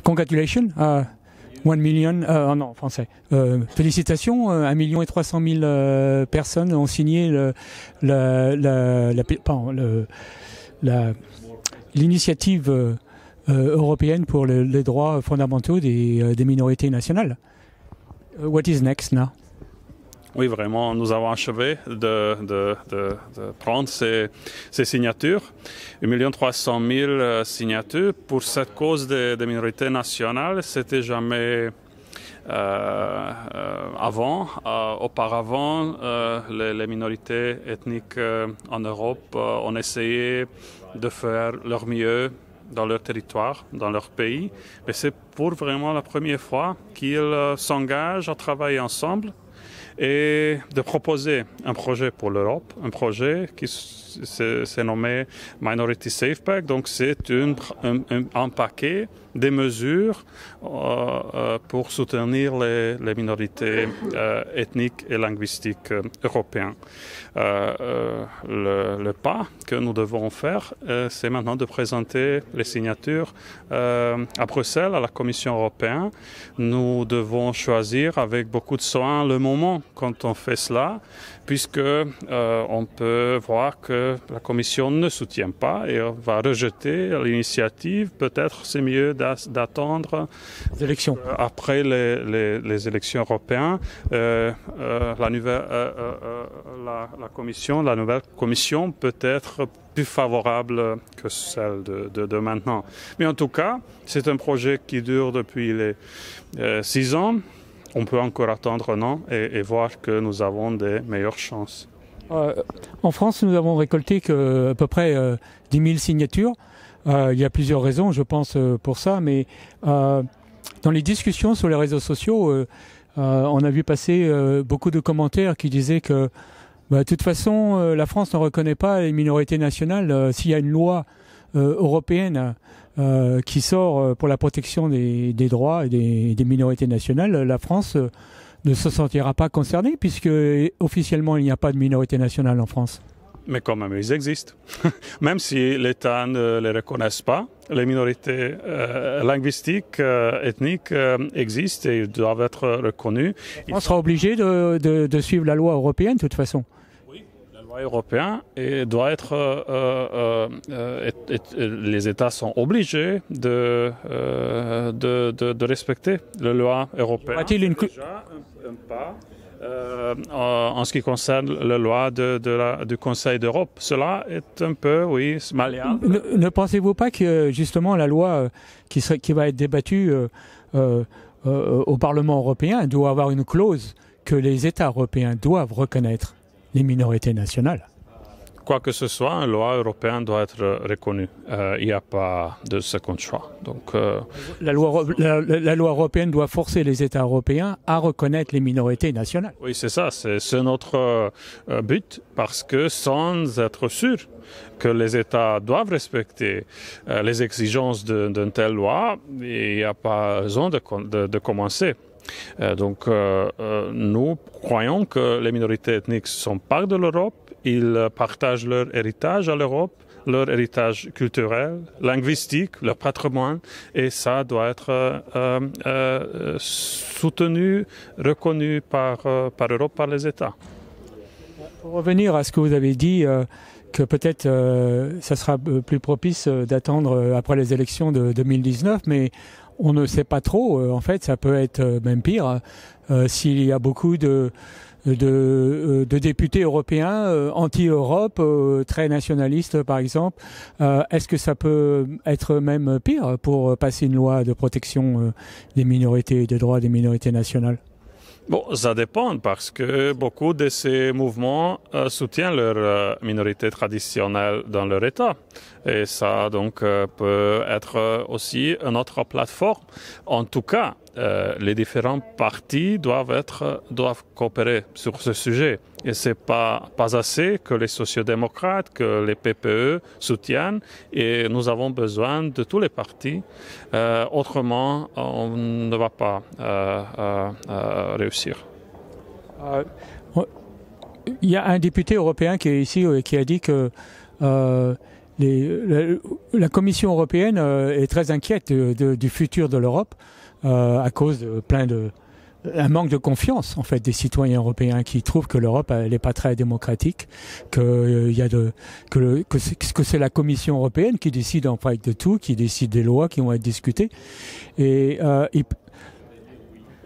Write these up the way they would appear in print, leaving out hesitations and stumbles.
Congratulations. 1 million, non, français. Félicitations, 1 million et 300 000 personnes ont signé l'initiative européenne pour les droits fondamentaux des minorités nationales. What is next now? Oui, vraiment, nous avons achevé de prendre ces signatures. 1 300 000 signatures pour cette cause des minorités nationales. C'était jamais auparavant, les minorités ethniques en Europe ont essayé de faire leur mieux dans leur territoire, dans leur pays. Mais c'est pour vraiment la première fois qu'ils s'engagent à travailler ensemble et de proposer un projet pour l'Europe, un projet qui s'est nommé Minority Safe Pack. Donc c'est un paquet de mesures pour soutenir les minorités ethniques et linguistiques européennes. Le pas que nous devons faire, c'est maintenant de présenter les signatures à Bruxelles, à la Commission européenne. Nous devons choisir avec beaucoup de soin le moment quand on fait cela, puisque on peut voir que la Commission ne soutient pas et va rejeter l'initiative. Peut-être c'est mieux d'attendre les élections. Après les élections européennes. La nouvelle Commission peut être plus favorable que celle de maintenant. Mais en tout cas, c'est un projet qui dure depuis les 6 ans. On peut encore attendre un an et voir que nous avons des meilleures chances. En France, nous avons récolté à peu près 10 000 signatures. Il y a plusieurs raisons, je pense, pour ça, mais dans les discussions sur les réseaux sociaux, on a vu passer beaucoup de commentaires qui disaient que de toute façon, la France ne reconnaît pas les minorités nationales. S'il y a une loi européenne qui sort pour la protection des droits et des minorités nationales, la France ne se sentira pas concernée puisque officiellement il n'y a pas de minorité nationale en France. Mais quand même, ils existent. Même si l'État ne les reconnaisse pas, les minorités linguistiques, ethniques existent et ils doivent être reconnus. On sera obligé de suivre la loi européenne de toute façon. Oui, la loi européenne doit être... les États sont obligés de respecter la loi européenne. A-t-il une... Déjà un pas en ce qui concerne la loi du Conseil d'Europe. Cela est un peu, oui, malléable. Ne pensez-vous pas que justement la loi qui va être débattue au Parlement européen doit avoir une clause que les États européens doivent reconnaître les minorités nationales? Quoi que ce soit, une loi européenne doit être reconnue. Il n'y a pas de second choix. Donc, la loi européenne doit forcer les États européens à reconnaître les minorités nationales. Oui, c'est ça. C'est notre but, parce que sans être sûr que les États doivent respecter les exigences d'une telle loi, il n'y a pas raison de commencer. Donc, nous croyons que les minorités ethniques sont part de l'Europe. Ils partagent leur héritage à l'Europe, leur héritage culturel, linguistique, leur patrimoine, et ça doit être soutenu, reconnu par l'Europe, par les États. Pour revenir à ce que vous avez dit, que peut-être ça sera plus propice d'attendre après les élections de 2019, mais on ne sait pas trop. En fait, ça peut être même pire s'il y a beaucoup de députés européens anti-Europe, très nationalistes par exemple. Est-ce que ça peut être même pire pour passer une loi de protection des minorités et des droits des minorités nationales? Bon, ça dépend parce que beaucoup de ces mouvements soutiennent leur minorité traditionnelle dans leur État. Et ça, donc, peut être aussi une autre plateforme. En tout cas, les différents partis doivent coopérer sur ce sujet. Et c'est pas assez que les sociodémocrates, que les PPE soutiennent. Et nous avons besoin de tous les partis. Autrement, on ne va pas réussir. Il y a un député européen qui est ici qui a dit que la Commission européenne est très inquiète du futur de l'Europe à cause de un manque de confiance en fait des citoyens européens qui trouvent que l'Europe elle n'est pas très démocratique, que c'est la Commission européenne qui décide en fait de tout, qui décide des lois qui vont être discutées. Et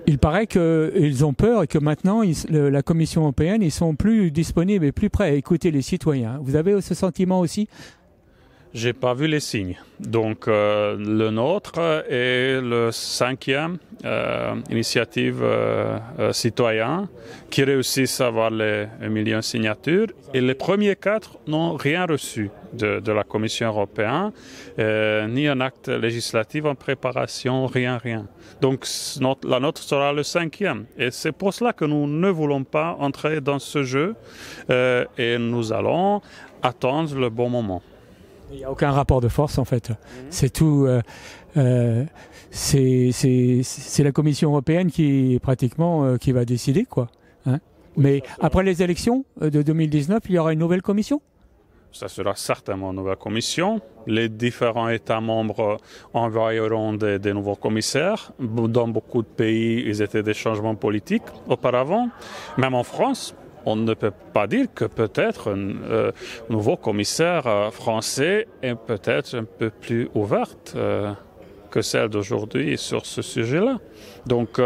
il paraît qu'ils ont peur et que maintenant la Commission européenne ils sont plus disponibles et plus prêts à écouter les citoyens. Vous avez ce sentiment aussi? J'ai pas vu les signes. Donc le nôtre est le 5e initiative citoyen qui réussissent à avoir les 1 million de signatures. Et les premiers 4 n'ont rien reçu de la Commission européenne, ni un acte législatif en préparation, rien. Donc la nôtre sera le 5e. Et c'est pour cela que nous ne voulons pas entrer dans ce jeu et nous allons attendre le bon moment. Il n'y a aucun rapport de force en fait. C'est tout. C'est la Commission européenne qui pratiquement qui va décider quoi. Hein. Mais après les élections de 2019, il y aura une nouvelle commission? Ça sera certainement une nouvelle commission. Les différents États membres envoieront des nouveaux commissaires. Dans beaucoup de pays, ils étaient des changements politiques auparavant. Même en France, on ne peut pas dire que peut-être un nouveau commissaire français est peut-être un peu plus ouverte que celle d'aujourd'hui sur ce sujet-là. Donc,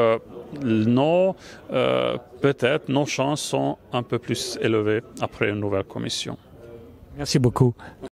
peut-être nos chances sont un peu plus élevées après une nouvelle commission. Merci beaucoup.